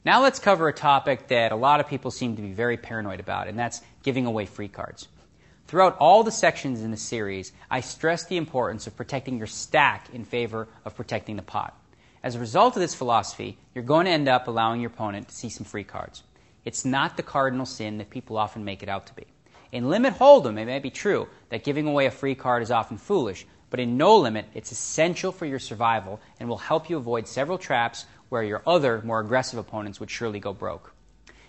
Now let's cover a topic that a lot of people seem to be very paranoid about, and that's giving away free cards. Throughout all the sections in the series, I stress the importance of protecting your stack in favor of protecting the pot. As a result of this philosophy, you're going to end up allowing your opponent to see some free cards. It's not the cardinal sin that people often make it out to be. In limit hold'em, it may be true that giving away a free card is often foolish, but in no limit, it's essential for your survival and will help you avoid several traps where your other, more aggressive opponents would surely go broke.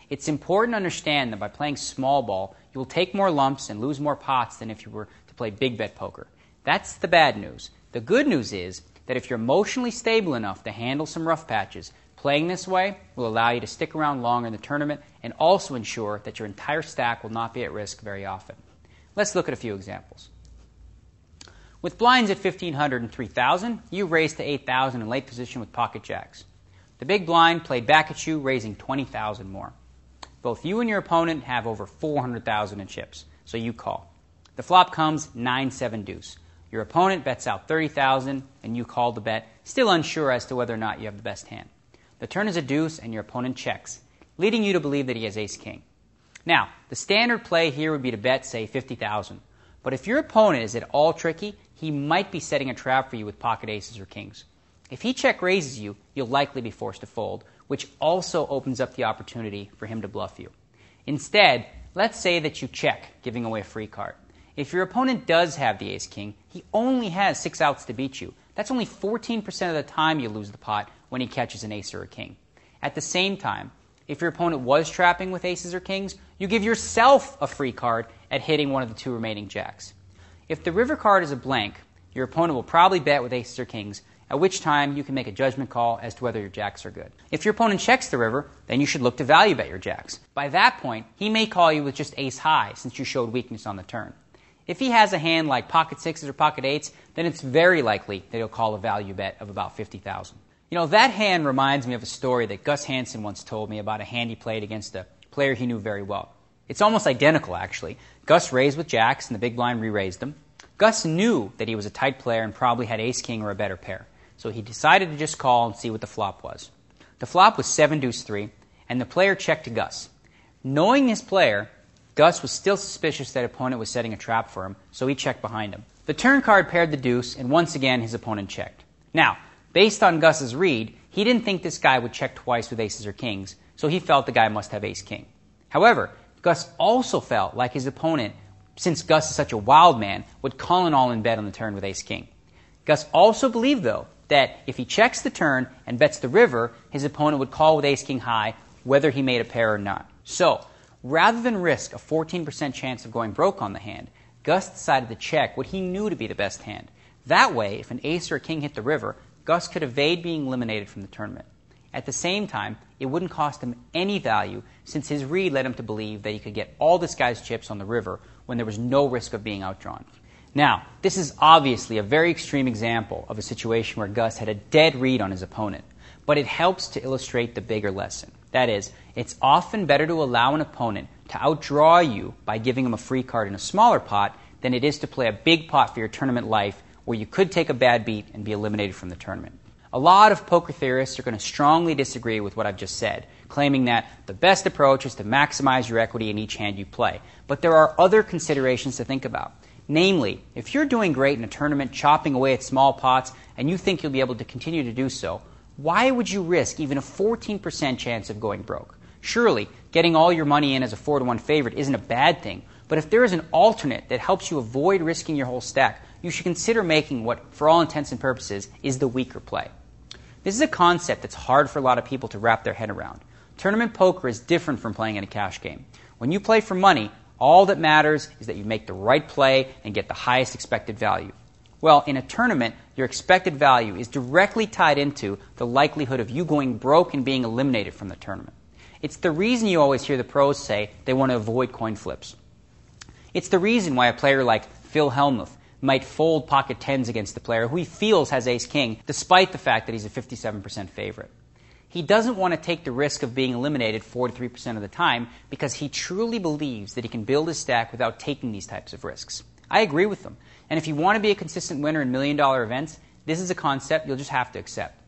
It's important to understand that by playing small ball, you will take more lumps and lose more pots than if you were to play big bet poker. That's the bad news. The good news is that if you're emotionally stable enough to handle some rough patches, playing this way will allow you to stick around longer in the tournament and also ensure that your entire stack will not be at risk very often. Let's look at a few examples. With blinds at 1,500 and 3,000, you raised to 8,000 in late position with pocket jacks. The big blind played back at you, raising 20,000 more. Both you and your opponent have over 400,000 in chips, so you call. The flop comes 9-7 deuce. Your opponent bets out 30,000, and you call the bet, still unsure as to whether or not you have the best hand. The turn is a deuce, and your opponent checks, leading you to believe that he has ace-king. Now, the standard play here would be to bet, say, 50,000. But if your opponent is at all tricky, he might be setting a trap for you with pocket aces or kings. If he check raises you, you'll likely be forced to fold, which also opens up the opportunity for him to bluff you. Instead, let's say that you check, giving away a free card. If your opponent does have the ace-king, he only has 6 outs to beat you. That's only 14% of the time you lose the pot when he catches an ace or a king. At the same time, if your opponent was trapping with aces or kings, you give yourself a free card at hitting one of the 2 remaining jacks. If the river card is a blank, your opponent will probably bet with aces or kings, at which time you can make a judgment call as to whether your jacks are good. If your opponent checks the river, then you should look to value bet your jacks. By that point, he may call you with just ace high since you showed weakness on the turn. If he has a hand like pocket sixes or pocket eights, then it's very likely that he'll call a value bet of about 50,000. You know, that hand reminds me of a story that Gus Hansen once told me about a hand he played against a player he knew very well. It's almost identical, actually. Gus raised with jacks, and the big blind re-raised him. Gus knew that he was a tight player and probably had ace-king or a better pair, so he decided to just call and see what the flop was. The flop was 7-deuce-3, and the player checked to Gus. Knowing his player, Gus was still suspicious that opponent was setting a trap for him, so he checked behind him. The turn card paired the deuce, and once again his opponent checked. Now, based on Gus's read, he didn't think this guy would check twice with aces or kings, so he felt the guy must have ace-king. However, Gus also felt like his opponent, since Gus is such a wild man, would call an all-in bet on the turn with ace-king. Gus also believed, though, that if he checks the turn and bets the river, his opponent would call with ace-king high, whether he made a pair or not. So, rather than risk a 14% chance of going broke on the hand, Gus decided to check what he knew to be the best hand. That way, if an ace or a king hit the river, Gus could evade being eliminated from the tournament. At the same time, it wouldn't cost him any value since his read led him to believe that he could get all this guy's chips on the river when there was no risk of being outdrawn. Now, this is obviously a very extreme example of a situation where Gus had a dead read on his opponent, but it helps to illustrate the bigger lesson. That is, it's often better to allow an opponent to outdraw you by giving him a free card in a smaller pot than it is to play a big pot for your tournament life where you could take a bad beat and be eliminated from the tournament. A lot of poker theorists are going to strongly disagree with what I've just said, claiming that the best approach is to maximize your equity in each hand you play. But there are other considerations to think about. Namely, if you're doing great in a tournament, chopping away at small pots, and you think you'll be able to continue to do so, why would you risk even a 14% chance of going broke? Surely, getting all your money in as a 4-to-1 favorite isn't a bad thing, but if there is an alternate that helps you avoid risking your whole stack, you should consider making what, for all intents and purposes, is the weaker play. This is a concept that's hard for a lot of people to wrap their head around. Tournament poker is different from playing in a cash game. When you play for money, all that matters is that you make the right play and get the highest expected value. Well, in a tournament, your expected value is directly tied into the likelihood of you going broke and being eliminated from the tournament. It's the reason you always hear the pros say they want to avoid coin flips. It's the reason why a player like Phil Hellmuth might fold pocket tens against the player who he feels has ace-king, despite the fact that he's a 57% favorite. He doesn't want to take the risk of being eliminated 43% of the time because he truly believes that he can build his stack without taking these types of risks. I agree with him. And if you want to be a consistent winner in million-dollar events, this is a concept you'll just have to accept.